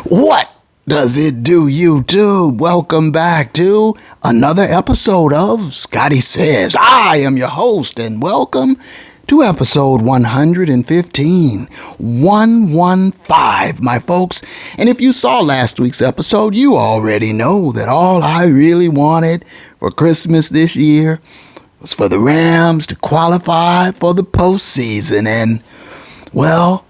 What does it do, YouTube? Welcome back to another episode of Scotty Says. I am your host, and welcome to episode 115. 115, my folks. And if you saw last week's episode, you already know that all I really wanted for Christmas this year was for the Rams to qualify for the postseason. And, well,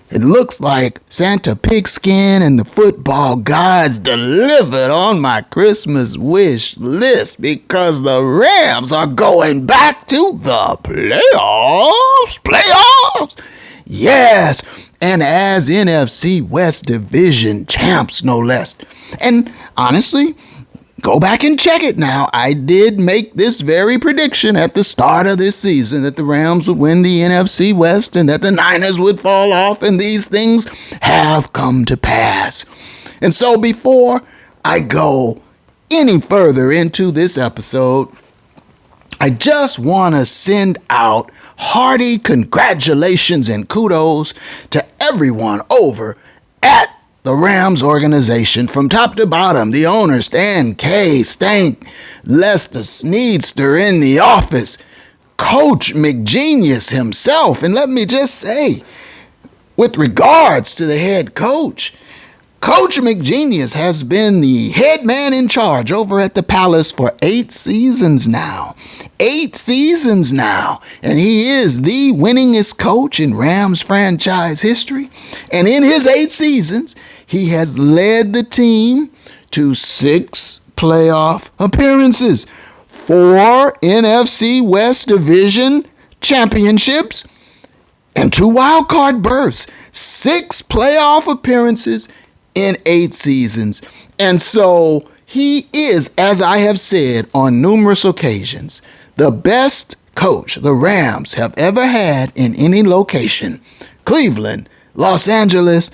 it looks like Santa Pigskin and the football gods delivered on my Christmas wish list because the Rams are going back to the playoffs. Yes, and as NFC West Division champs, no less. And honestly, go back and check it now. I did make this very prediction at the start of this season that the Rams would win the NFC West and that the Niners would fall off, and these things have come to pass. And so before I go any further into this episode, I just want to send out hearty congratulations and kudos to everyone over at the Rams organization, from top to bottom. The owner, Stan K. Stank, Lester Sneedster in the office, Coach McGenius himself. And let me just say, with regards to the head coach, Coach McGenius has been the head man in charge over at the Palace for 8 seasons now. 8 seasons now. And he is the winningest coach in Rams franchise history. And in his 8 seasons, he has led the team to 6 playoff appearances, 4 NFC West Division championships, and 2 wildcard berths. 6 playoff appearances in 8 seasons. And so he is, as I have said on numerous occasions, the best coach the Rams have ever had in any location: Cleveland, Los Angeles,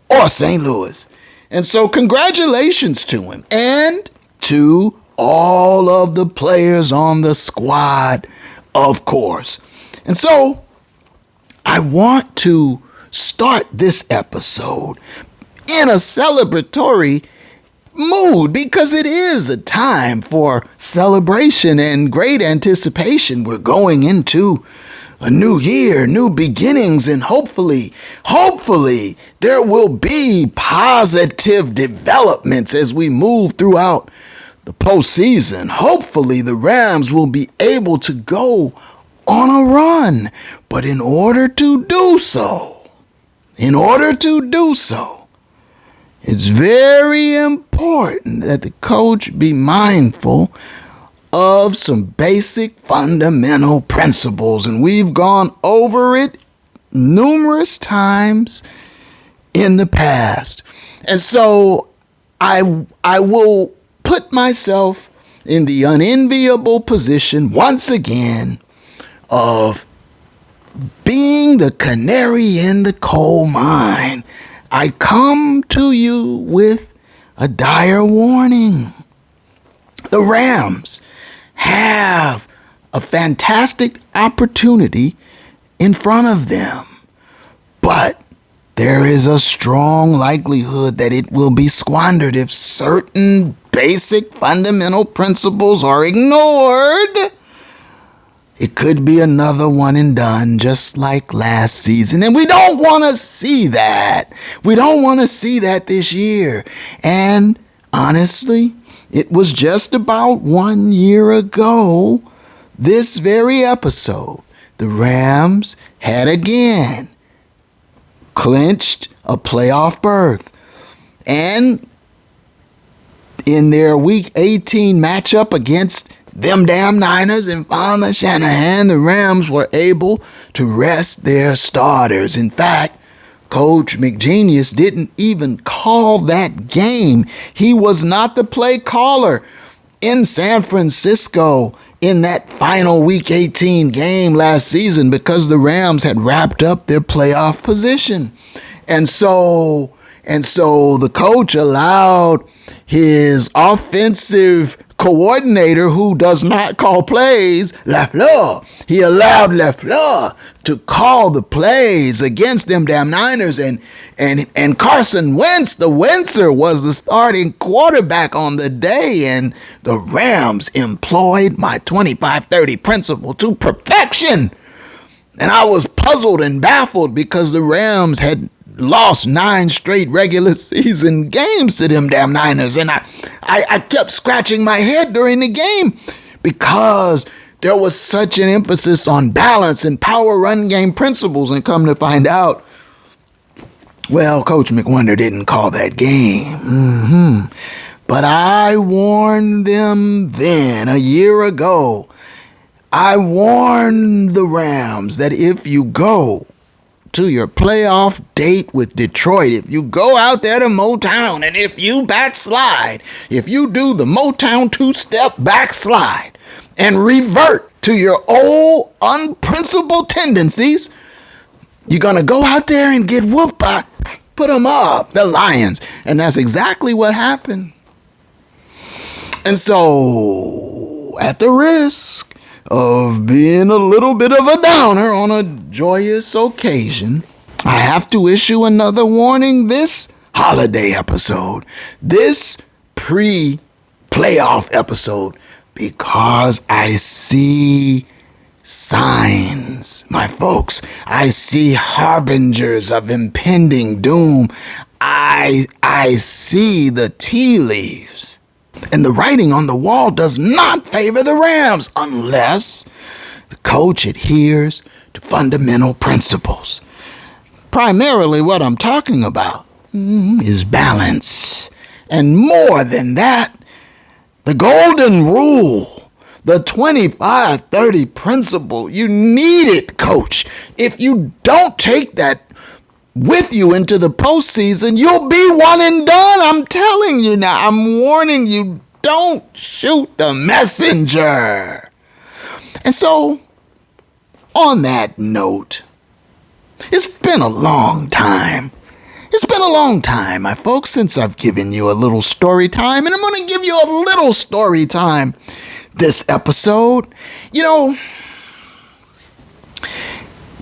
or St. Louis. And so congratulations to him and to all of the players on the squad, of course. And so I want to start this episode in a celebratory mood, because it is a time for celebration and great anticipation. We're going into a new year, new beginnings, and hopefully there will be positive developments as we move throughout the postseason. Hopefully the Rams will be able to go on a run. But in order to do so, it's very important that the coach be mindful of some basic fundamental principles. And we've gone over it numerous times in the past. And so I will put myself in the unenviable position once again of being the canary in the coal mine. I come to you with a dire warning. The Rams have a fantastic opportunity in front of them, but there is a strong likelihood that it will be squandered if certain basic fundamental principles are ignored. It could be another one and done, just like last season. And we don't want to see that. We don't want to see that this year. And honestly, it was just about 1 year ago, this very episode, the Rams had again clinched a playoff berth. And in their Week 18 matchup against them damn Niners and Father Shanahan, the Rams were able to rest their starters. In fact, Coach McGenius didn't even call that game. He was not the play caller in San Francisco in that final Week 18 game last season because the Rams had wrapped up their playoff position. And so the coach allowed his offensive coordinator who does not call plays, LaFleur. He allowed LaFleur to call the plays against them damn Niners, and Carson Wentz, the Wentzer, was the starting quarterback on the day, and the Rams employed my 25-30 principle to perfection. And I was puzzled and baffled because the Rams had lost 9 straight regular season games to them damn Niners. And I kept scratching my head during the game because there was such an emphasis on balance and power run game principles. And come to find out, well, Coach McWonder didn't call that game. But I warned them then, a year ago. I warned the Rams that if you go to your playoff date with Detroit, if you go out there to Motown, and if you backslide, if you do the Motown 2-step backslide and revert to your old unprincipled tendencies, you're going to go out there and get whooped by, put them up, the Lions. And that's exactly what happened. And so, at the risk of being a little bit of a downer on a joyous occasion, I have to issue another warning this holiday episode, this pre-playoff episode, because I see signs, my folks. I see harbingers of impending doom. I see the tea leaves. And the writing on the wall does not favor the Rams unless the coach adheres to fundamental principles. Primarily what I'm talking about is balance. And more than that, the golden rule, the 25-30 principle. You need it, coach. If you don't take that with you into the postseason, you'll be one and done. I'm telling you now. I'm warning you. Don't shoot the messenger. And so, on that note, it's been a long time. It's been a long time, my folks, since I've given you a little story time, and I'm going to give you a little story time this episode. You know,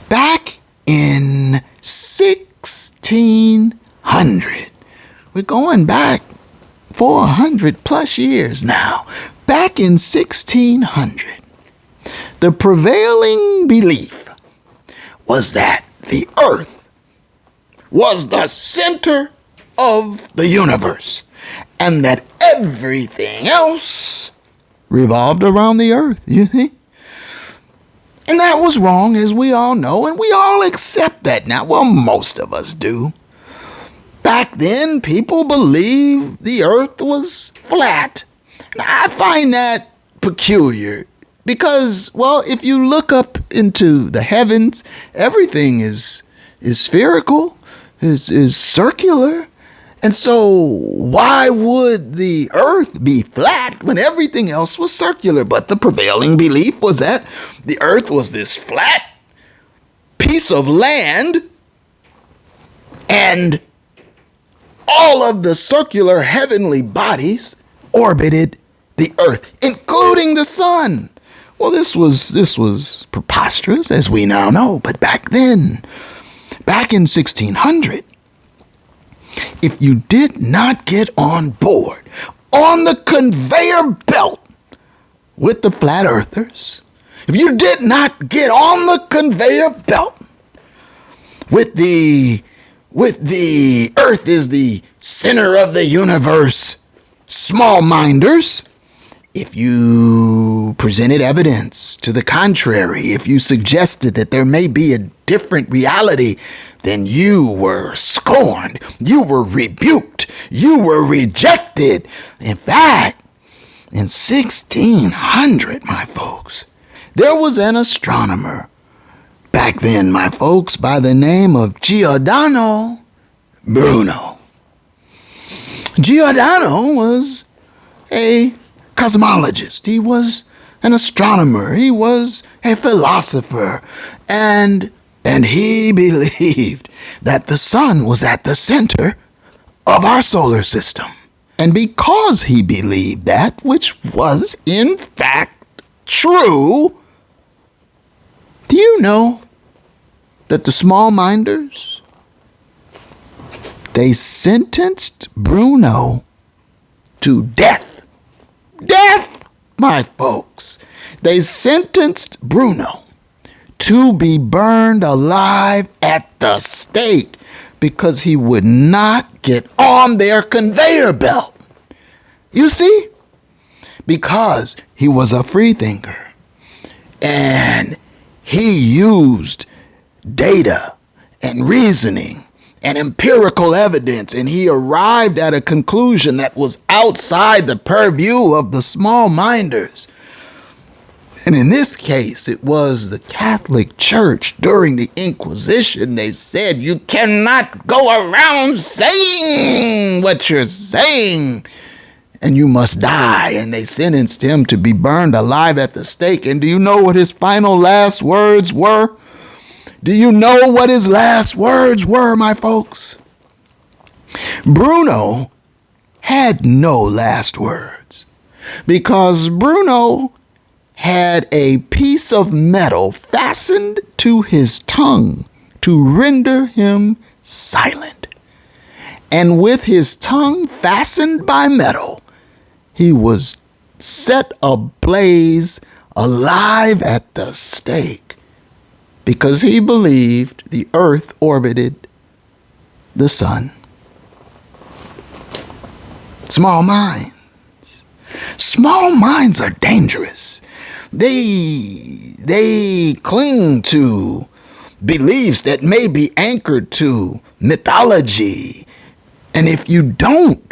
back in 1600. We're going back 400 plus years now. Back in 1600, the prevailing belief was that the earth was the center of the universe and that everything else revolved around the earth, you see? And that was wrong, as we all know, and we all accept that now. Well, most of us do. Back then, people believed the earth was flat. Now, I find that peculiar because, well, if you look up into the heavens, everything is spherical, is circular. And so why would the earth be flat when everything else was circular? But the prevailing belief was that the earth was this flat piece of land, and all of the circular heavenly bodies orbited the earth, including the sun. Well, this was preposterous, as we now know. But back then, back in 1600, if you did not get on board on the conveyor belt with the flat earthers, if you did not get on the conveyor belt with the earth is the center of the universe, small minders, if you presented evidence to the contrary, if you suggested that there may be a different reality, then you were scorned, you were rebuked, you were rejected. In fact, in 1600, my folks, there was an astronomer back then, my folks, by the name of Giordano Bruno. Giordano was a cosmologist. He was an astronomer. He was a philosopher. And he believed that the sun was at the center of our solar system. And because he believed that, which was in fact true, do you know that the small minders, they sentenced Bruno to death? Death, my folks. They sentenced Bruno to be burned alive at the stake because he would not get on their conveyor belt. You see? Because he was a freethinker and he used data and reasoning and empirical evidence, and he arrived at a conclusion that was outside the purview of the small minders. And in this case, it was the Catholic Church during the Inquisition. They said, you cannot go around saying what you're saying, and you must die. And they sentenced him to be burned alive at the stake. And do you know what his final last words were? Do you know what his last words were, my folks? Bruno had no last words because Bruno had a piece of metal fastened to his tongue to render him silent. And with his tongue fastened by metal, he was set ablaze alive at the stake because he believed the earth orbited the sun. Small minds. Small minds are dangerous. They cling to beliefs that may be anchored to mythology. And if you don't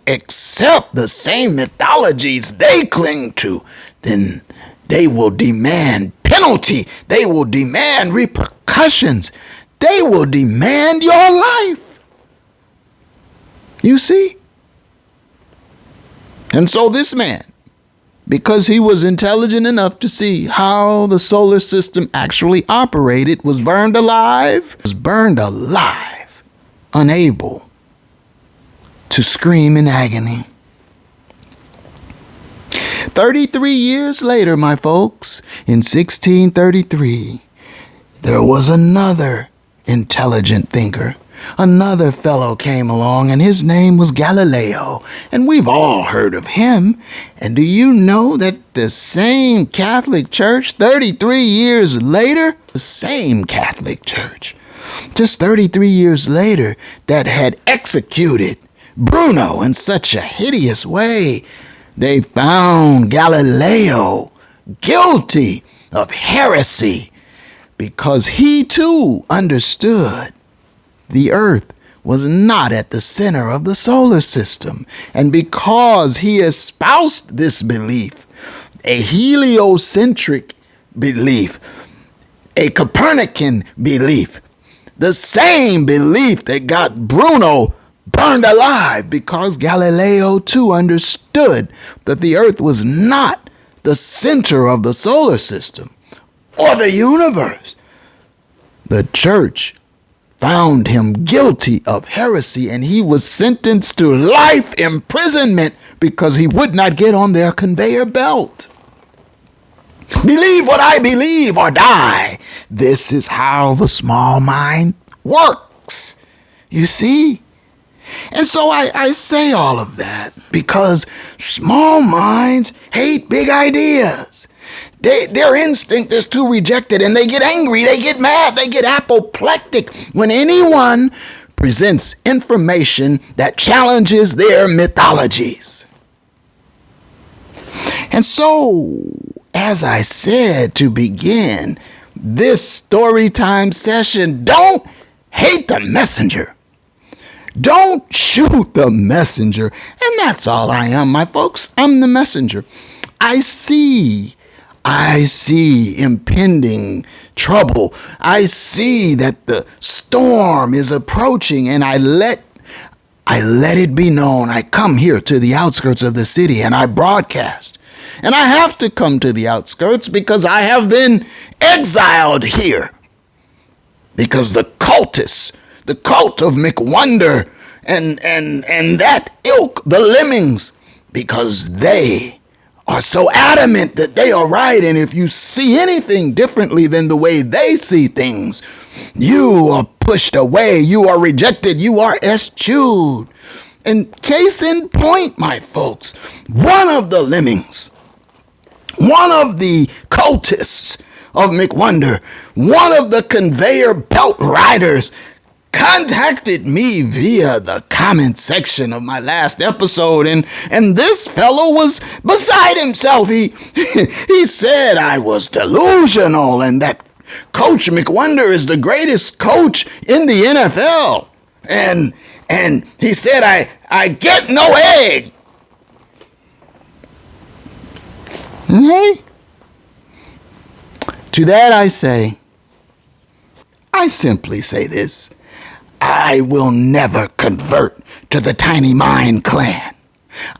accept the same mythologies they cling to, then they will demand penalty. They will demand repercussions. They will demand your life. You see? And so this man, because he was intelligent enough to see how the solar system actually operated, was burned alive, unable to scream in agony. 33 years later, my folks, in 1633, there was another intelligent thinker. Another fellow came along, and his name was Galileo, and we've all heard of him. And do you know that the same Catholic Church, 33 years later, the same Catholic Church, just 33 years later, that had executed Bruno in such a hideous way, they found Galileo guilty of heresy because he too understood the earth was not at the center of the solar system. And because he espoused this belief, a heliocentric belief, a Copernican belief, the same belief that got Bruno burned alive, because Galileo too understood that the earth was not the center of the solar system or the universe. The church found him guilty of heresy, and he was sentenced to life imprisonment because he would not get on their conveyor belt. Believe what I believe or die. This is how the small mind works. You see? And so I say all of that because small minds hate big ideas. Their instinct is to reject it, and they get angry, they get mad, they get apoplectic when anyone presents information that challenges their mythologies. And so, as I said to begin this story time session, don't hate the messenger. Don't shoot the messenger. And that's all I am, my folks. I'm the messenger. I see impending trouble. I see that the storm is approaching, and I let it be known. I come here to the outskirts of the city and I broadcast. And I have to come to the outskirts because I have been exiled here. Because the cultists, the cult of McWonder, and that ilk, the Lemmings, because they are so adamant that they are right. And if you see anything differently than the way they see things, you are pushed away, you are rejected, you are eschewed. And case in point, my folks, one of the Lemmings, one of the cultists of McWonder, one of the conveyor belt riders, contacted me via the comment section of my last episode, and this fellow was beside himself. He said I was delusional and that Coach McWonder is the greatest coach in the NFL. And he said I get no egg. And hey, to that I simply say this. I will never convert to the Tiny Mind clan.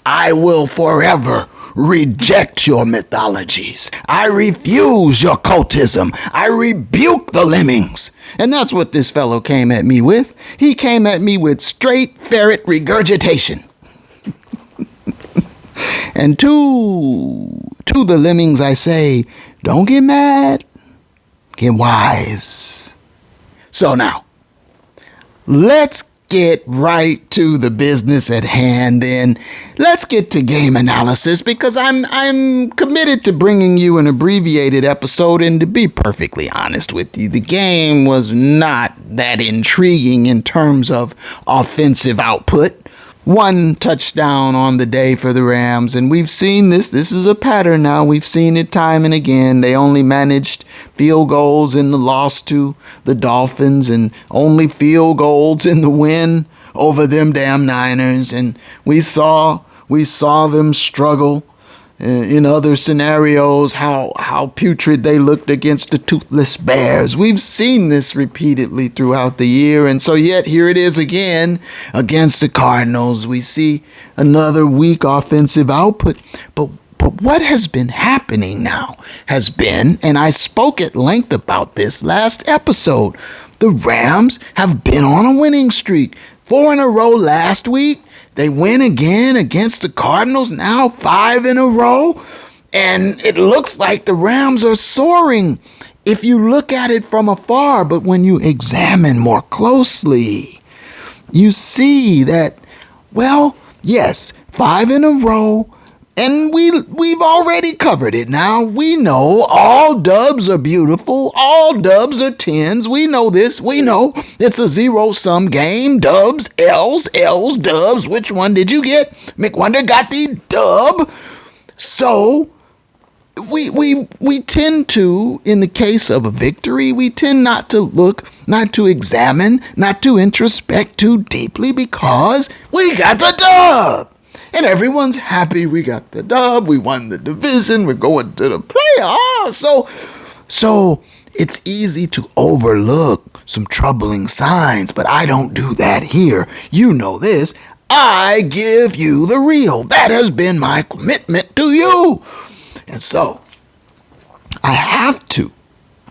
I will forever reject your mythologies. I refuse your cultism. I rebuke the Lemmings. And that's what this fellow came at me with. He came at me with straight ferret regurgitation. And to the Lemmings I say, don't get mad, get wise. So now, let's get right to the business at hand, and let's get to game analysis, because I'm committed to bringing you an abbreviated episode. And to be perfectly honest with you, the game was not that intriguing in terms of offensive output. One touchdown on the day for the Rams, and we've seen this. This is a pattern now. We've seen it time and again. They only managed field goals in the loss to the Dolphins and only field goals in the win over them damn Niners. And we saw them struggle in other scenarios, how putrid they looked against the toothless Bears. We've seen this repeatedly throughout the year, and so yet here it is again against the Cardinals. We see another weak offensive output, but what has been happening now has been, and I spoke at length about this last episode, the Rams have been on a winning streak. 4 in a row last week. They win again against the Cardinals, now 5 in a row. And it looks like the Rams are soaring if you look at it from afar. But when you examine more closely, you see that, well, yes, 5 in a row. And we've already covered it now. We know all dubs are beautiful. All dubs are tens. We know this. We know it's a zero-sum game. Dubs, L's, dubs. Which one did you get? McWonder got the dub. So we tend to, in the case of a victory, we tend not to look, not to examine, not to introspect too deeply, because we got the dub. And everyone's happy we got the dub, we won the division, we're going to the playoffs. So it's easy to overlook some troubling signs, but I don't do that here. You know this. I give you the real. That has been my commitment to you. And so I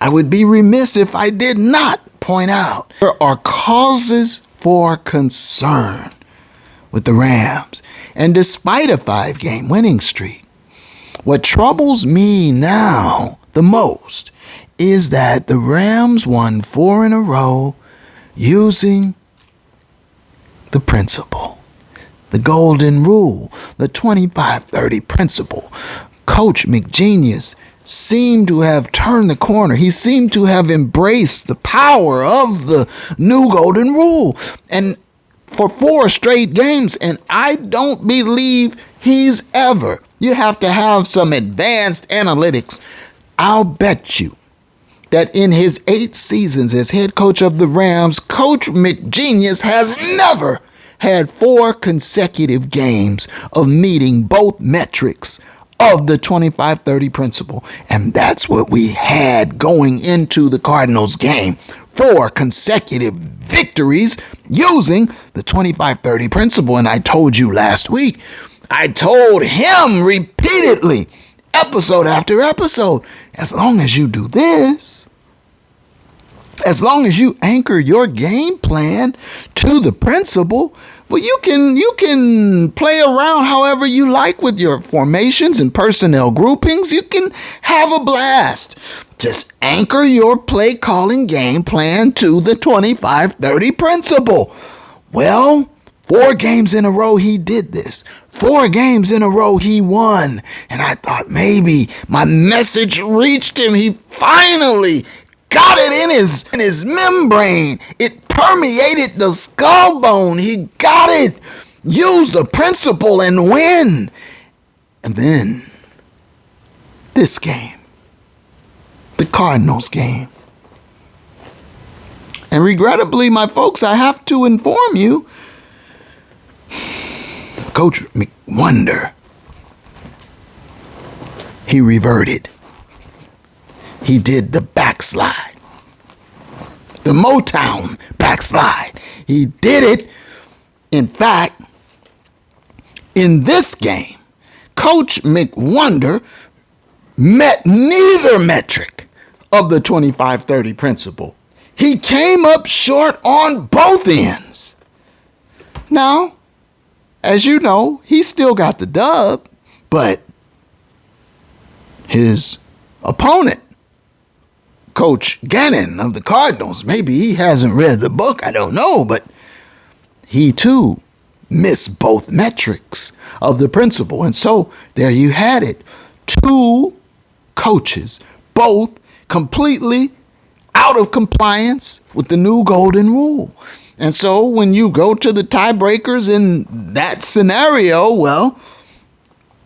would be remiss if I did not point out there are causes for concern with the Rams. And despite a 5-game winning streak, what troubles me now the most is that the Rams won 4 in a row using the principle, the golden rule, the 25-30 principle. Coach McGenius seemed to have turned the corner. He seemed to have embraced the power of the new golden rule. And for 4 straight games, and I don't believe he's ever. You have to have some advanced analytics. I'll bet you that in his 8 seasons as head coach of the Rams, Coach McGenius has never had 4 consecutive games of meeting both metrics of the 25-30 principle. And that's what we had going into the Cardinals game. 4 consecutive victories using the 25-30 principle. And I told you last week, I told him repeatedly, episode after episode, as long as you do this, as long as you anchor your game plan to the principle, Well, you can play around however you like with your formations and personnel groupings. You can have a blast. Just anchor your play calling game plan to the 25-30 principle. Well, 4 games in a row he did this. 4 games in a row he won. And I thought maybe my message reached him. He finally got it in his membrane. It permeated the skull bone. He got it. Use the principle and win. And then this game, the Cardinals game. And regrettably, my folks, I have to inform you, Coach McWonder, he reverted. He did the backslide. The Motown backslide. He did it. In fact, in this game, Coach McWonder met neither metric of the 25-30 principle. He came up short on both ends. Now, as you know, he still got the dub, but his opponent, Coach Gannon of the Cardinals, maybe he hasn't read the book, I don't know, but he too missed both metrics of the principle. And so there you had it. 2 coaches, both completely out of compliance with the new golden rule. And so when you go to the tiebreakers in that scenario, well,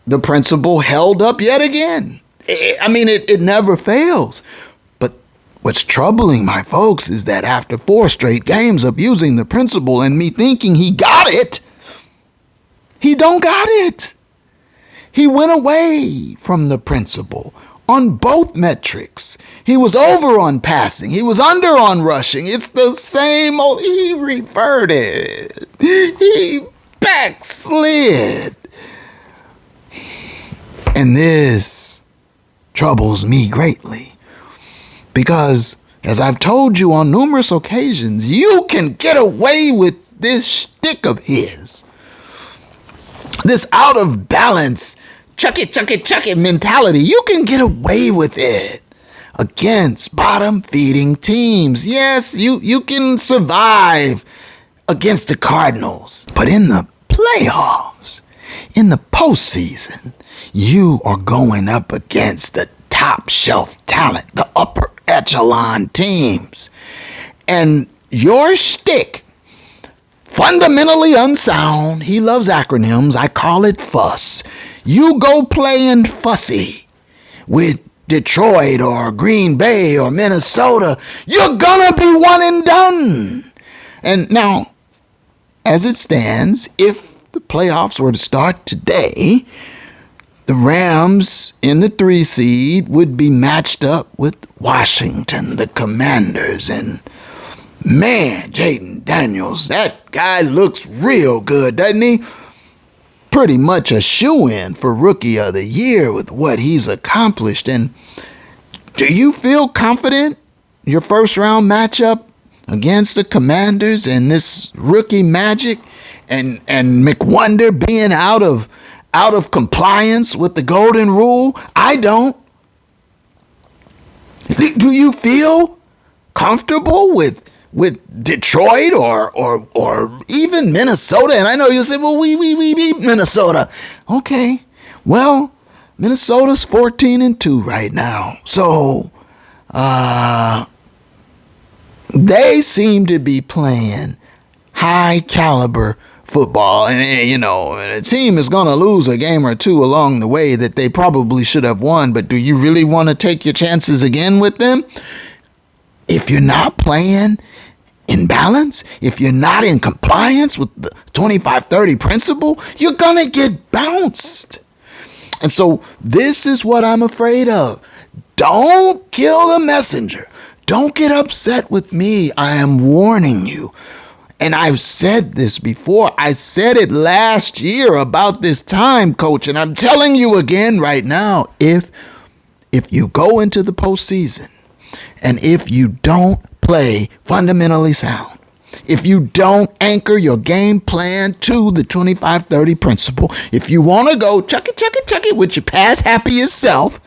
the principle held up yet again. It never fails. But what's troubling, my folks, is that after 4 straight games of using the principle and me thinking he got it, he don't got it. He went away from the principle on both metrics. He was over on passing. He was under on rushing. It's the same old. He reverted. He backslid. And this troubles me greatly because, as I've told you on numerous occasions, you can get away with this shtick of his. This out of balance, chuck it mentality. You can get away with it against bottom feeding teams. Yes, you can survive against the Cardinals. But in the playoffs, in the postseason, you are going up against the top shelf talent, the upper echelon teams. And your shtick, fundamentally unsound, he loves acronyms, I call it fuss. You go playing fussy with Detroit or Green Bay or Minnesota, you're gonna be one and done. And now, as it stands, if the playoffs were to start today, the Rams in the 3 seed would be matched up with Washington, the Commanders. And man, Jaden Daniels, that guy looks real good, doesn't he? Pretty much a shoo-in for Rookie of the Year with what he's accomplished. And do you feel confident your first round matchup against the Commanders and this rookie magic and McWonder being out of compliance with the golden rule? I don't. Do you feel comfortable with Detroit or even Minnesota? And I know you say, well, we beat Minnesota. Okay. Well, Minnesota's 14-2 right now. So they seem to be playing high caliber football. And a team is going to lose a game or two along the way that they probably should have won. But do you really want to take your chances again with them? If you're not playing in balance, if you're not in compliance with the 25-30 principle, you're going to get bounced. And so this is what I'm afraid of. Don't kill the messenger. Don't get upset with me. I am warning you. And I've said this before. I said it last year about this time, Coach. And I'm telling you again right now, if you go into the postseason and if you don't play fundamentally sound, if you don't anchor your game plan to the 25-30 principle, if you want to go chuck it with your past happiest self,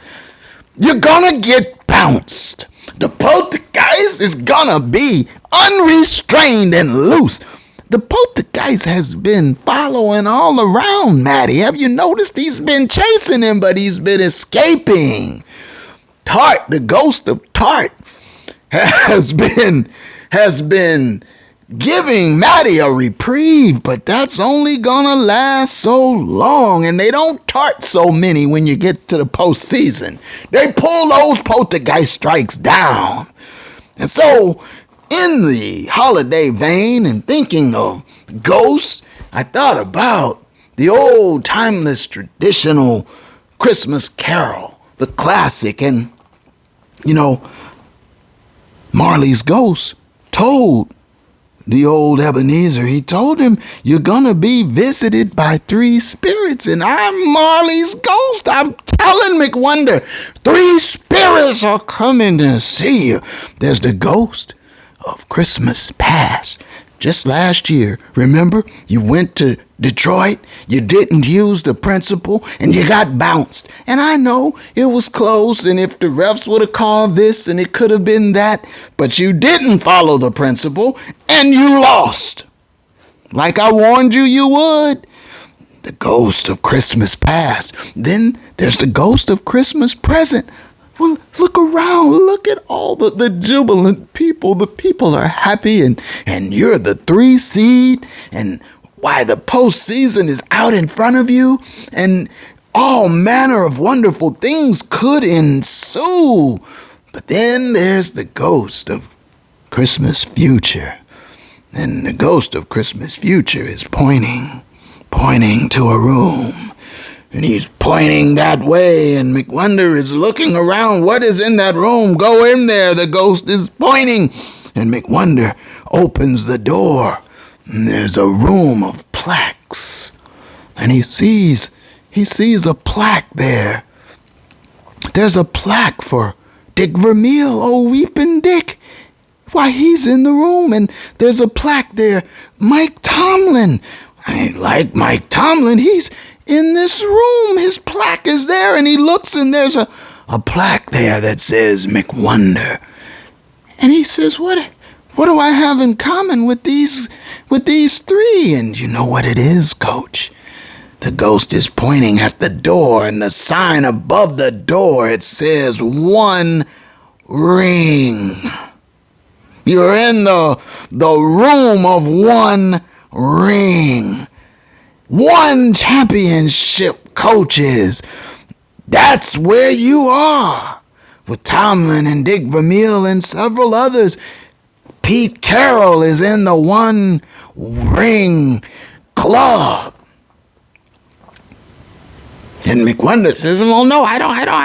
you're gonna get bounced. The poltergeist is gonna be unrestrained and loose. The poltergeist has been following all around Maddie. Have you noticed he's been chasing him, but he's been escaping? Tart, the ghost of Tart, has been giving Maddie a reprieve, but that's only gonna last so long, and they don't tart so many when you get to the postseason. They pull those poltergeist strikes down. And so, in the holiday vein and thinking of ghosts, I thought about the old timeless traditional Christmas carol, the classic, and Marley's ghost told the old Ebenezer, he told him, you're gonna be visited by 3 spirits, and I'm Marley's ghost. I'm telling McWonder, 3 spirits are coming to see you. There's the ghost of Christmas past. Just last year, remember, you went to Detroit, you didn't use the principle, and you got bounced. And I know it was close, and if the refs would have called this, and it could have been that, but you didn't follow the principle, and you lost. Like I warned you, you would. The ghost of Christmas past. Then there's the ghost of Christmas present. Well, look around. Look at all the jubilant people. The people are happy, and you're the 3 seed, and why the postseason is out in front of you, and all manner of wonderful things could ensue. But then there's the ghost of Christmas future, and the ghost of Christmas future is pointing to a room. And he's pointing that way, and McWonder is looking around. What is in that room? Go in there. The ghost is pointing. And McWonder opens the door, and there's a room of plaques. And he sees a plaque there. There's a plaque for Dick Vermeil, oh weeping Dick. Why, he's in the room, and there's a plaque there. Mike Tomlin. I like Mike Tomlin. He's in this room. His plaque is there, and he looks, and there's a plaque there that says McWonder. And he says, what do I have in common with these 3? And you know what it is, Coach? The ghost is pointing at the door, and the sign above the door, it says 1 ring. You're in the room of 1 ring. 1 championship coaches. That's where you are. With Tomlin and Dick Vermeil and several others. Pete Carroll is in the 1 ring club. And McWonder says, well, no, I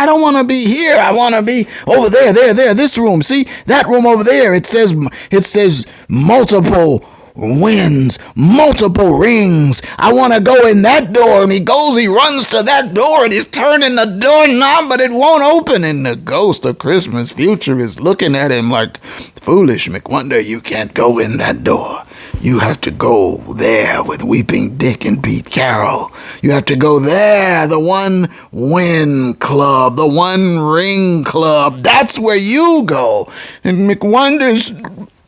don't want to be here. I want to be over there, this room. See, that room over there, it says multiple wins, multiple rings. I want to go in that door. And he runs to that door, and he's turning the doorknob, but it won't open. And the ghost of Christmas future is looking at him like, foolish McWonder, you can't go in that door. You have to go there with Weeping Dick and Pete Carroll. You have to go there, the 1 win club, the 1 ring club. That's where you go. And McWonder's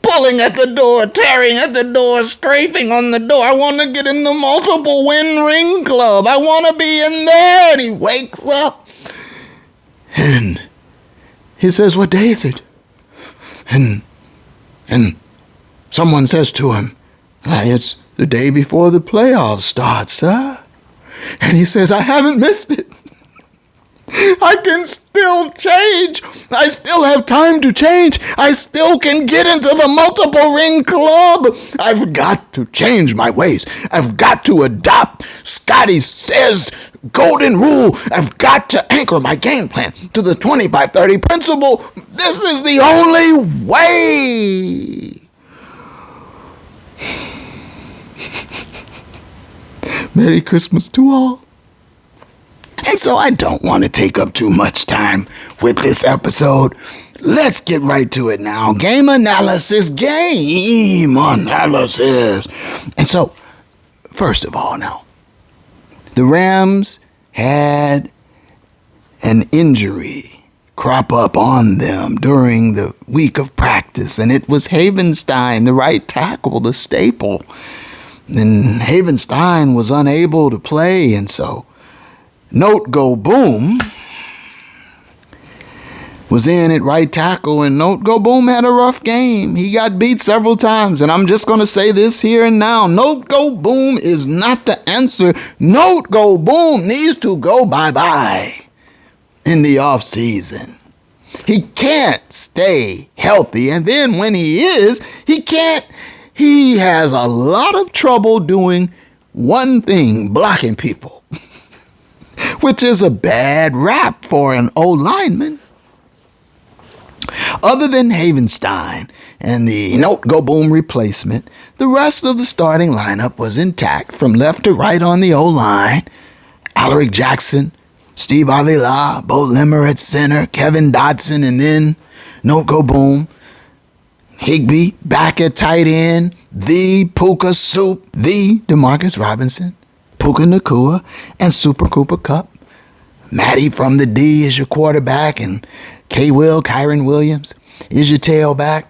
pulling at the door, tearing at the door, scraping on the door. I want to get in the multiple win ring club. I want to be in there. And he wakes up. And he says, what day is it? And someone says to him, it's the day before the playoffs start, sir. And he says, I haven't missed it. I can still change. I still have time to change. I still can get into the multiple ring club. I've got to change my ways. I've got to adopt Scotty says golden rule. I've got to anchor my game plan to the 25-30 principle. This is the only way. Merry Christmas to all. And so I don't want to take up too much time with this episode. Let's get right to it now. Game analysis. And so, first of all now, the Rams had an injury crop up on them during the week of practice, and it was Havenstein, the right tackle, the staple. And Havenstein was unable to play, and so Note Go Boom was in at right tackle, and Note Go Boom had a rough game. He got beat several times, and I'm just going to say this here and now. Note Go Boom is not the answer. Note Go Boom needs to go bye-bye in the offseason. He can't stay healthy, and then when he is, he has a lot of trouble doing one thing, blocking people, which is a bad rap for an O-lineman. Other than Havenstein and the Note Go Boom replacement, the rest of the starting lineup was intact from left to right on the O-line. Alaric Jackson, Steve Avila, Bo Limmer at center, Kevin Dotson, and then Note Go Boom. Higbee back at tight end, the Puka Soup, the Demarcus Robinson, Puka Nakua, and Super Cooper Kupp. Matty from the D is your quarterback, and Kyron Williams is your tailback.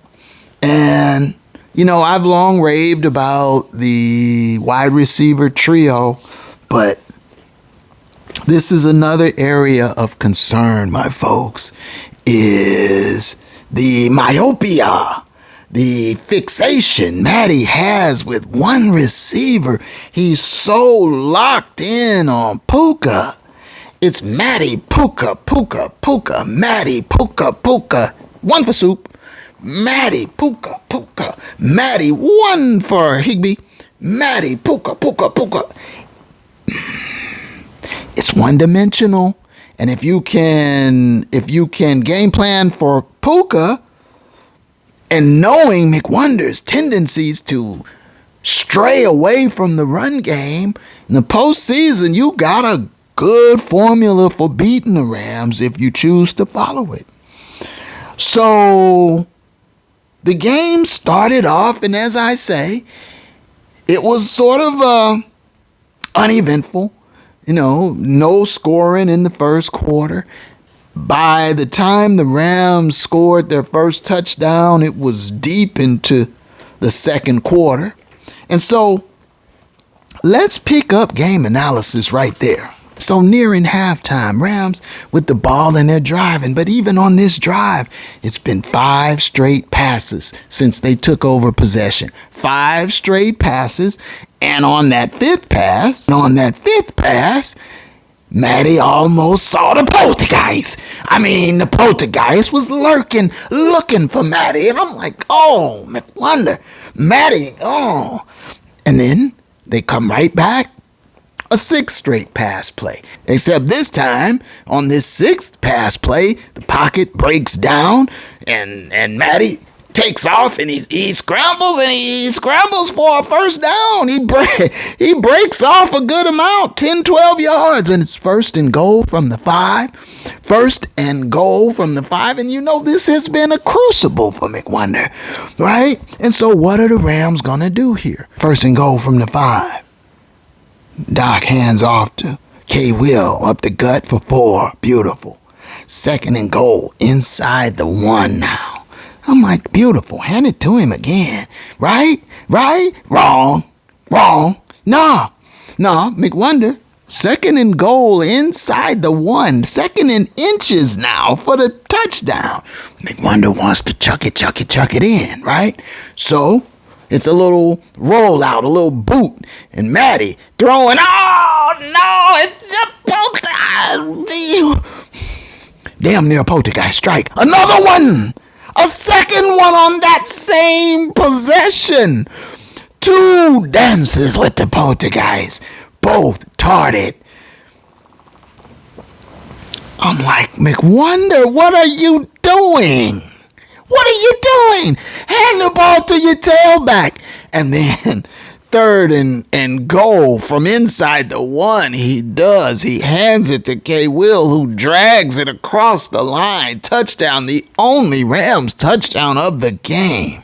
And, I've long raved about the wide receiver trio, but this is another area of concern, my folks, is the myopia, the fixation Matty has with one receiver. He's so locked in on Puka. It's Matty, Puka, Matty, Puka. One for Soup. Matty, Puka. Matty, one for Higbee. Matty, Puka. It's one-dimensional. And if you can game plan for Puka, and knowing McWonder's tendencies to stray away from the run game, in the postseason, you got a good formula for beating the Rams if you choose to follow it. So the game started off, and as I say, it was sort of uneventful. No scoring in the first quarter. By the time the Rams scored their first touchdown, it was deep into the second quarter. And so let's pick up game analysis right there. So nearing halftime, Rams with the ball and they're driving. But even on this drive, it's been 5 straight passes since they took over possession. 5 straight passes. And on that fifth pass, Matty almost saw the poltergeist. The poltergeist was looking for Matty. And I'm like, oh, McWonder, Matty, oh. And then they come right back. A 6th straight pass play. Except this time, on this 6th pass play, the pocket breaks down and Matty takes off and he scrambles for a first down. He breaks off a good amount, 10, 12 yards, and it's first and goal from the 5. And this has been a crucible for McWonder, right? And so what are the Rams gonna do here? First and goal from the 5. Doc hands off to K-Will up the gut for 4. Beautiful. Second and goal inside the 1 now. I'm like, beautiful. Hand it to him again. Right? Wrong. No. McWonder. Second and goal inside the 1. Second and inches now for the touchdown. McWonder wants to chuck it in, right? So it's a little rollout, a little boot. And Matty throwing, oh, no, it's a poltergeist. Damn near poltergeist strike. Another one. A second one on that same possession. 2 dances with the poltergeist. Both tarted. I'm like, McWonder, what are you doing? Hand the ball to your tailback. And then third and goal from inside the one. He does. He hands it to K. Will, who drags it across the line. Touchdown, the only Rams touchdown of the game.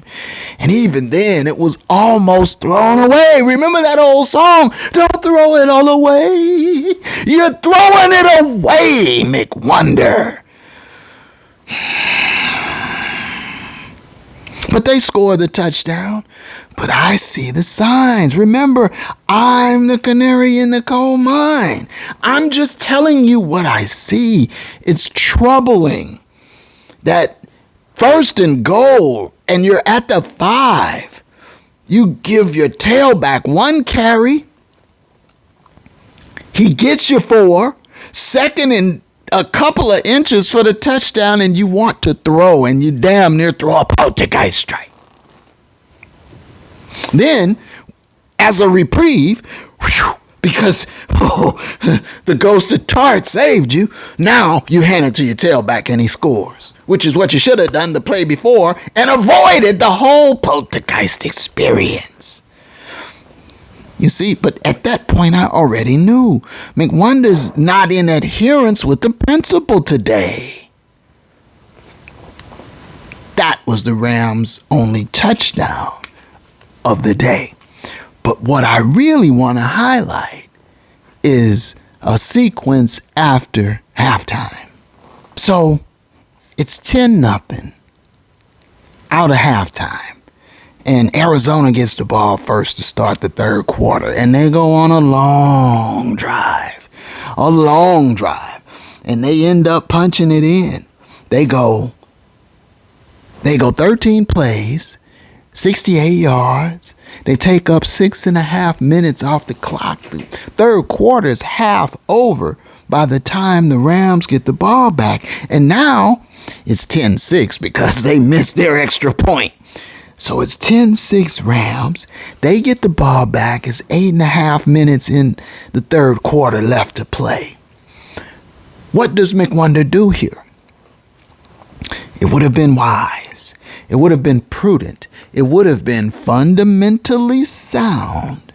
And even then, it was almost thrown away. Remember that old song? Don't throw it all away. You're throwing it away, McWonder. But they score the touchdown. But I see the signs. Remember, I'm the canary in the coal mine. I'm just telling you what I see. It's troubling that first and goal, and you're at the 5. You give your tailback one carry. He gets you 4. Second and a couple of inches for the touchdown, and you want to throw, and you damn near throw a poltergeist strike. Then, as a reprieve, because the ghost of Tart saved you, now you hand it to your tailback and he scores, which is what you should have done the play before and avoided the whole poltergeist experience. You see, but at that point, I already knew McWonder's not in adherence with the principle today. That was the Rams' only touchdown of the day. But what I really want to highlight is a sequence after halftime. So it's 10-0 out of halftime. And Arizona gets the ball first to start the third quarter. And they go on a long drive. And they end up punching it in. They go 13 plays, 68 yards. They take up 6.5 minutes off the clock. The third quarter is half over by the time the Rams get the ball back. And now it's 10-6 because they missed their extra point. So it's 10-6 Rams. They get the ball back. It's 8.5 minutes in the third quarter left to play. What does McWonder do here? It would have been wise. It would have been prudent. It would have been fundamentally sound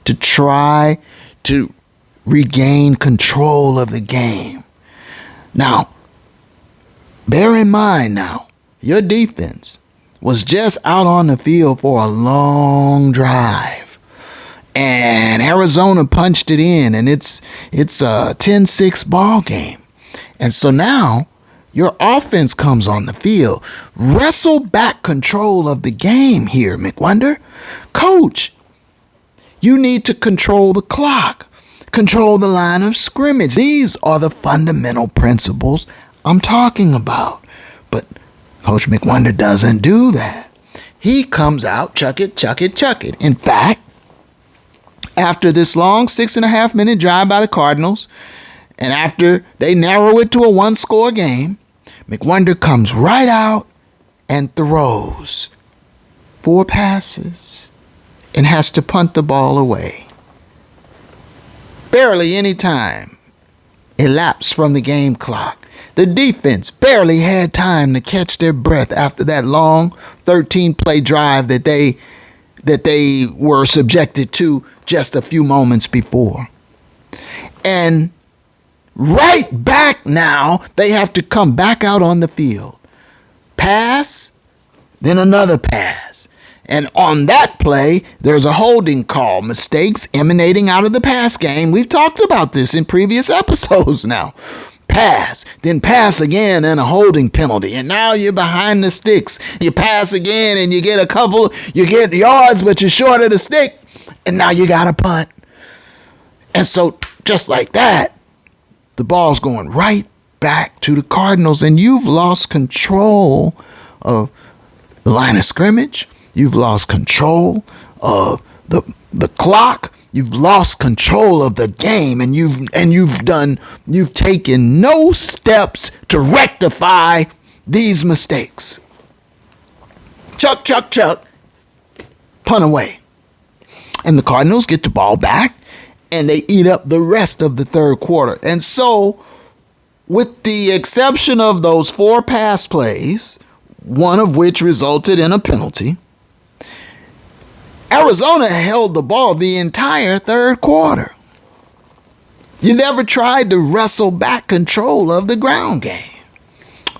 to try to regain control of the game. Now, bear in mind now, your defense was just out on the field for a long drive. And Arizona punched it in, and it's a 10-6 ball game. And so now your offense comes on the field. Wrestle back control of the game here, McWonder. Coach, you need to control the clock, control the line of scrimmage. These are the fundamental principles I'm talking about. But Coach McWonder doesn't do that. He comes out, chuck it. In fact, after this long 6.5 minute drive by the Cardinals, and after they narrow it to a 1-score game, McWonder comes right out and throws 4 passes and has to punt the ball away. Barely any time elapsed from the game clock. The defense barely had time to catch their breath after that long 13-play drive that they were subjected to just a few moments before. And right back now, they have to come back out on the field. Pass, then another pass. And on that play, there's a holding call. Mistakes emanating out of the pass game. We've talked about this in previous episodes now. Pass, then pass again and a holding penalty. And now you're behind the sticks. You pass again and you get yards, but you're short of the stick. And now you got to punt. And so just like that, the ball's going right back to the Cardinals, and you've lost control of the line of scrimmage. You've lost control of the clock. You've lost control of the game, and you've taken no steps to rectify these mistakes. Chuck, punt away. And the Cardinals get the ball back, and they eat up the rest of the third quarter. And so, with the exception of those 4 pass plays, one of which resulted in a penalty, Arizona held the ball the entire third quarter. You never tried to wrestle back control of the ground game.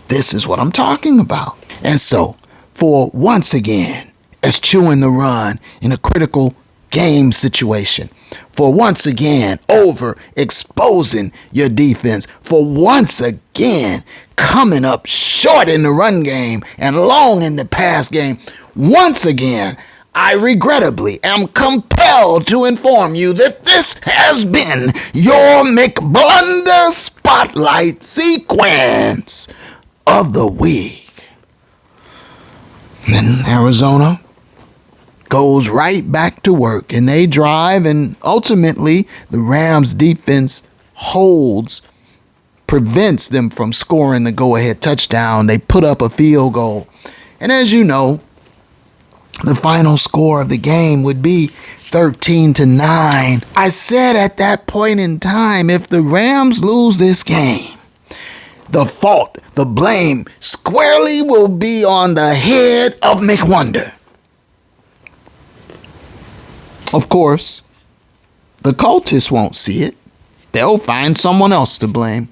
This is what I'm talking about. And so, for once again, eschewing the run in a critical game situation, for once again, overexposing your defense, for once again, coming up short in the run game and long in the pass game, once again, I regrettably am compelled to inform you that this has been your McBlunder Spotlight sequence of the week. Then Arizona goes right back to work, and they drive, and ultimately the Rams defense prevents them from scoring the go-ahead touchdown. They put up a field goal. And as you know, the final score of the game would be 13-9. I said at that point in time, if the Rams lose this game, the fault, the blame squarely will be on the head of McWonder. Of course, the cultists won't see it. They'll find someone else to blame.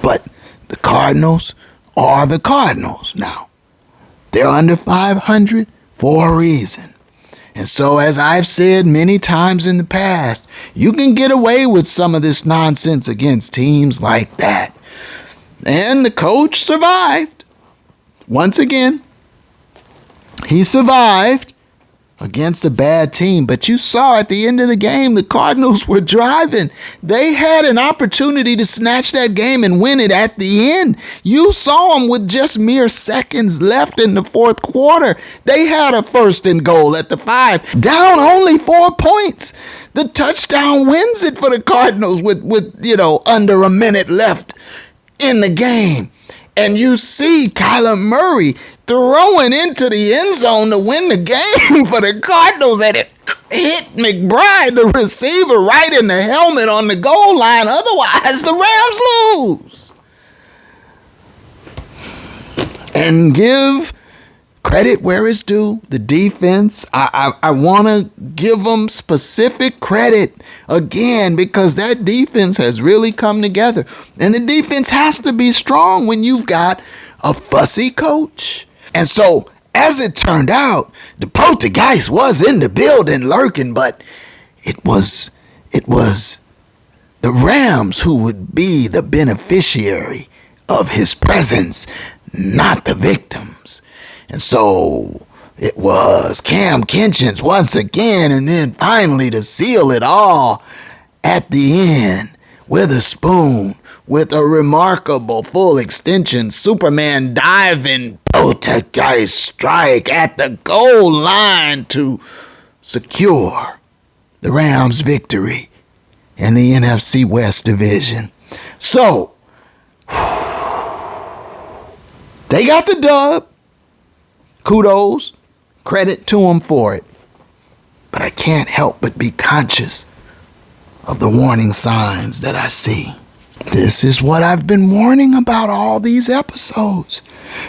But the Cardinals are the Cardinals now. They're under 500 for a reason. And so, as I've said many times in the past, you can get away with some of this nonsense against teams like that. And the coach survived. Once again, he survived against a bad team. But you saw at the end of the game, the Cardinals were driving. They had an opportunity to snatch that game and win it at the end. You saw them with just mere seconds left in the fourth quarter. They had a 1st and goal at the 5, down only 4 points. The touchdown wins it for the Cardinals with under a minute left in the game. And you see Kyler Murray throwing into the end zone to win the game for the Cardinals, and it hit McBride, the receiver, right in the helmet on the goal line. Otherwise, the Rams lose. And give credit where it's due. The defense, I want to give them specific credit again, because that defense has really come together. And the defense has to be strong when you've got a fussy coach. And so, as it turned out, the poltergeist was in the building lurking, but it was the Rams who would be the beneficiary of his presence, not the victims. And so it was Cam Kitchens once again, and then finally to seal it all at the end, Witherspoon with a remarkable full extension Superman diving poltergeist strike at the goal line to secure the Rams' victory in the NFC West Division. So, they got the dub. Kudos, credit to them for it. But I can't help but be conscious of the warning signs that I see. This is what I've been warning about all these episodes.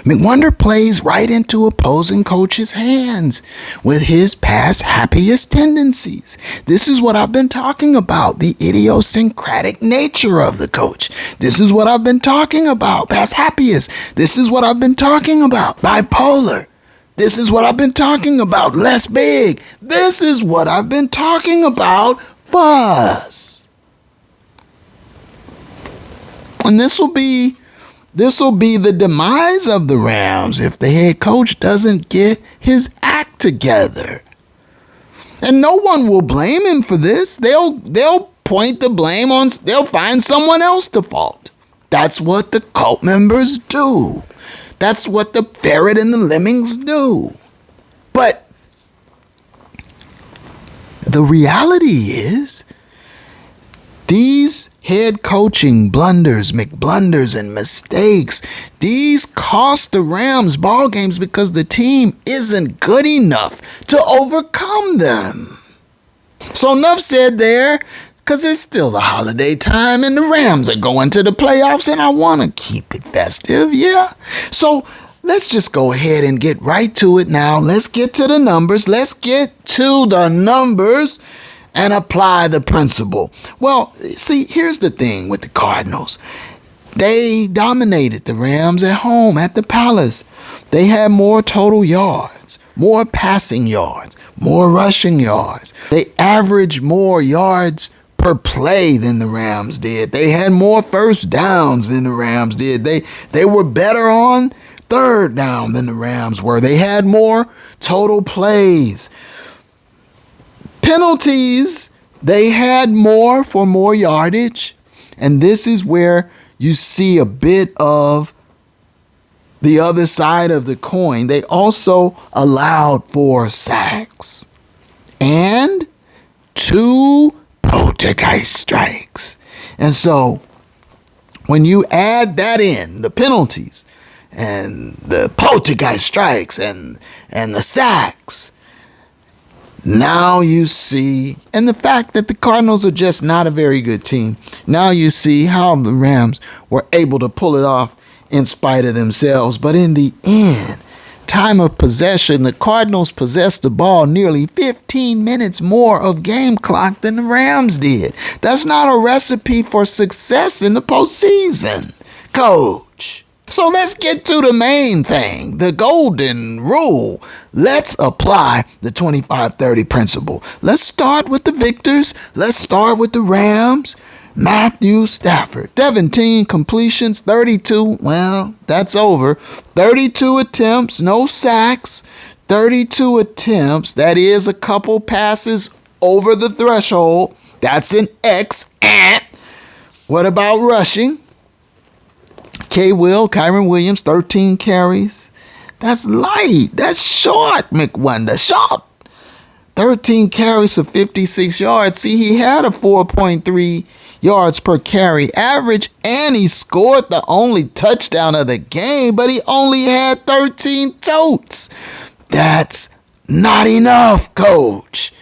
McWonder plays right into opposing coaches' hands with his past happiest tendencies. This is what I've been talking about, the idiosyncratic nature of the coach. This is what I've been talking about, past happiest. This is what I've been talking about, bipolar. This is what I've been talking about, less big. This is what I've been talking about, fuzz. And this will be the demise of the Rams if the head coach doesn't get his act together. And no one will blame him for this. They'll point the blame on, they'll find someone else to fault. That's what the cult members do. That's what the ferret and the lemmings do. But the reality is, these head coaching blunders, McBlunders, and mistakes, these cost the Rams ball games because the team isn't good enough to overcome them. So enough said there, because it's still the holiday time and the Rams are going to the playoffs and I want to keep it festive, yeah? So let's just go ahead and get right to it now. Let's get to the numbers. Let's get to the numbers and apply the principle. Well, see, here's the thing with the Cardinals. They dominated the Rams at home at the Palace. They had more total yards, more passing yards, more rushing yards. They averaged more yards per play than the Rams did. They had more first downs than the Rams did. They were better on third down than the Rams were. They had more total plays. Penalties, they had more for more yardage. And this is where you see a bit of the other side of the coin. They also allowed 4 sacks and 2 poltergeist strikes. And so when you add that in, the penalties and the poltergeist strikes and the sacks, now you see, and the fact that the Cardinals are just not a very good team, now you see how the Rams were able to pull it off in spite of themselves. But in the end, time of possession, the Cardinals possessed the ball nearly 15 minutes more of game clock than the Rams did. That's not a recipe for success in the postseason, coach. So let's get to the main thing, the golden rule. Let's apply the 25-30 principle. Let's start with the victors. Let's start with the Rams. Matthew Stafford, 17 completions, 32, well, that's over. 32 attempts, no sacks, 32 attempts. That is a couple passes over the threshold. That's an X. What about rushing? Kyron Williams, 13 carries. That's light. That's short, McWonder. Short. 13 carries for 56 yards. See, he had a 4.3 yards per carry average, and he scored the only touchdown of the game, but he only had 13 totes. That's not enough, coach.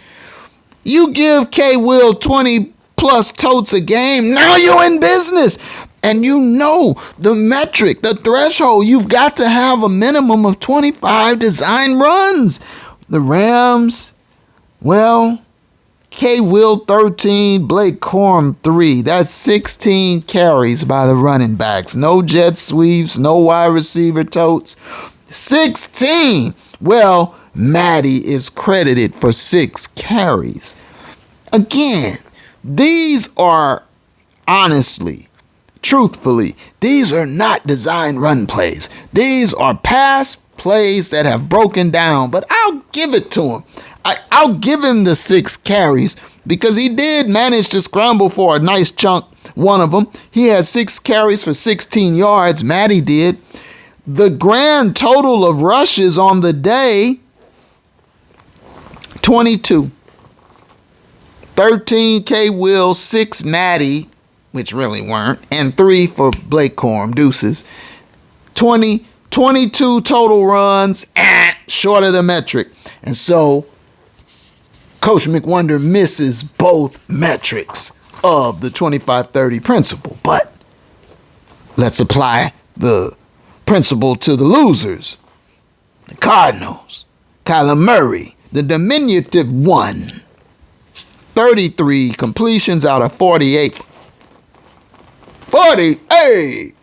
You give K-Will 20 plus totes a game, now you're in business. And you know the metric, the threshold, you've got to have a minimum of 25 design runs. The Rams, well, K-Will 13, Blake Corum 3. That's 16 carries by the running backs. No jet sweeps, no wide receiver totes. 16. Well, Matty is credited for 6 carries. Again, these are honestly, truthfully, these are not design run plays. These are pass plays that have broken down, but I'll give it to him. I'll give him the 6 carries because he did manage to scramble for a nice chunk, one of them. He had 6 carries for 16 yards. Matty did. The grand total of rushes on the day, 22. 13 K-Will, 6 Matty, which really weren't, and 3 for Blake Corum, deuces. 22 total runs, short of the metric. And so Coach McWonder misses both metrics of the 25-30 principle. But let's apply the principle to the losers. The Cardinals, Kyler Murray, the diminutive one. 33 completions out of 48. 48!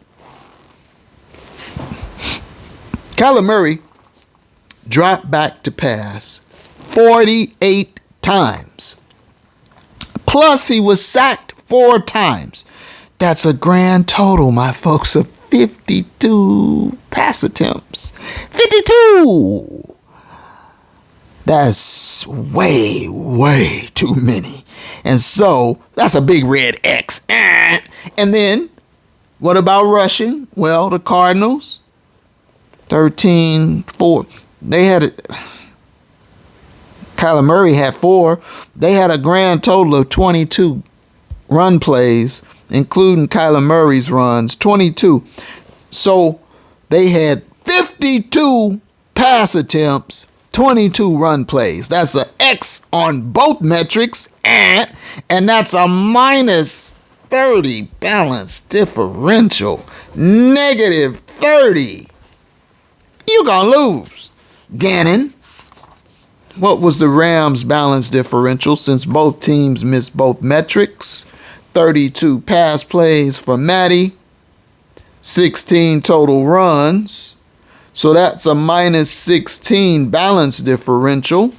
Kyler Murray dropped back to pass 48 times. Plus, he was sacked 4 times. That's a grand total, my folks, of 52 pass attempts. 52! That's way, way too many. And so, that's a big red X. And then, what about rushing? Well, the Cardinals, 13-4. They had Kyler Murray had 4. They had a grand total of 22 run plays, including Kyler Murray's runs, 22. So, they had 52 pass attempts, 22 run plays. That's an X on both metrics, and that's a minus 30 balance differential. Negative 30. you're going to lose. Gannon, what was the Rams' balance differential since both teams missed both metrics? 32 pass plays for Matty, 16 total runs. So that's a minus 16 balance differential.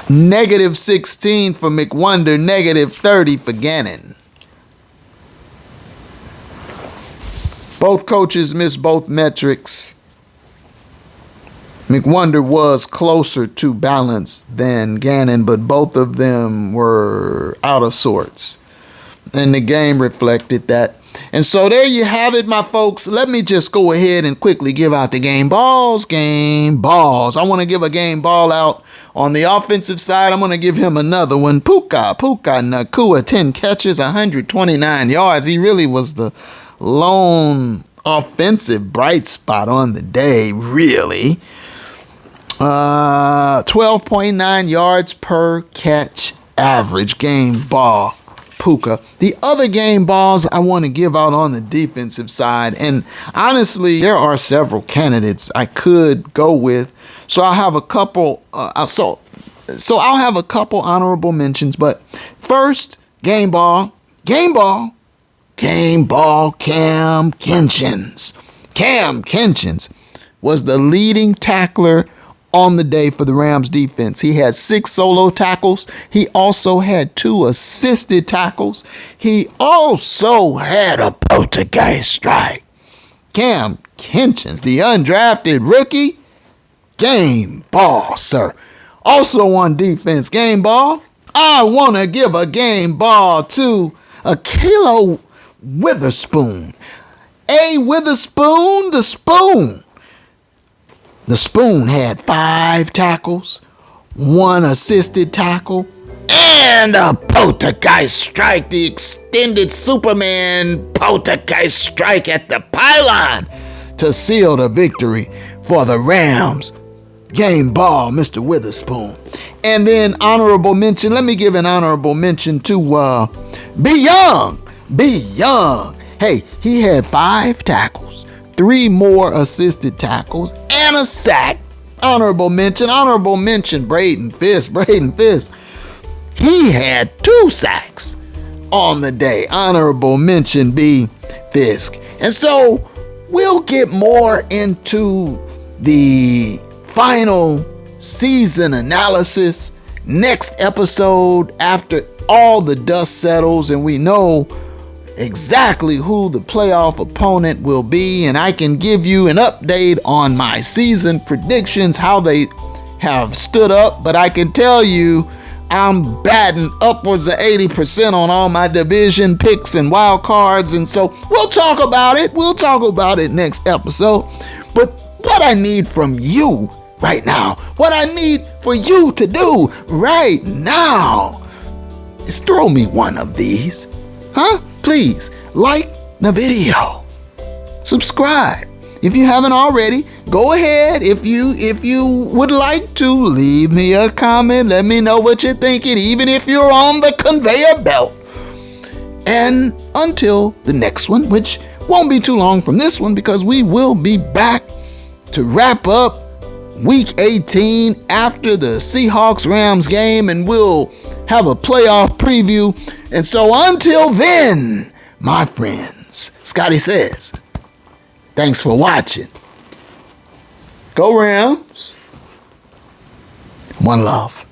Negative 16 for McWonder, negative 30 for Gannon. Both coaches missed both metrics. McWonder was closer to balance than Gannon, but both of them were out of sorts. And the game reflected that. And so there you have it, my folks. Let me just go ahead and quickly give out the game balls. Game balls. I want to give a game ball out on the offensive side. I'm going to give him another one. Puka Nacua, 10 catches, 129 yards. He really was the lone offensive bright spot on the day, really. 12.9 yards per catch average. Game ball, Puka. The other game balls I want to give out on the defensive side, and honestly, there are several candidates I could go with. So I'll have a couple. So I'll have a couple honorable mentions. But first, game ball, Cam Kinchens. Cam Kinchens was the leading tackler on the day for the Rams defense. He had 6 solo tackles. He also had 2 assisted tackles. He also had a poltergeist strike. Cam Kinchens, the undrafted rookie, game ball, sir. Also on defense, game ball, I want to give a game ball to Akilo Witherspoon. A Witherspoon, the spoon. The spoon had 5 tackles, 1 assisted tackle, and a poltergeist strike, the extended Superman poltergeist strike at the pylon to seal the victory for the Rams. Game ball, Mr. Witherspoon. And then honorable mention, let me give an honorable mention to Be Young. Hey, he had 5 tackles, 3 more assisted tackles, and a sack. Honorable mention, Braden Fisk. He had 2 sacks on the day. Honorable mention, B. Fisk. And so we'll get more into the final season analysis next episode after all the dust settles and we know exactly who the playoff opponent will be, and I can give you an update on my season predictions, how they have stood up. But I can tell you I'm batting upwards of 80% on all my division picks and wild cards, and so we'll talk about it next episode. But what I need from you right now, what I need for you to do right now is throw me one of these. Please like the video, subscribe if you haven't already. Go ahead, if you would like to, leave me a comment. Let me know what you're thinking, even if you're on the conveyor belt. And until the next one, which won't be too long from this one, because we will be back to wrap up week 18 after the Seahawks-Rams game, and we'll have a playoff preview. And so until then, my friends, Scotty says, thanks for watching. Go Rams. One love.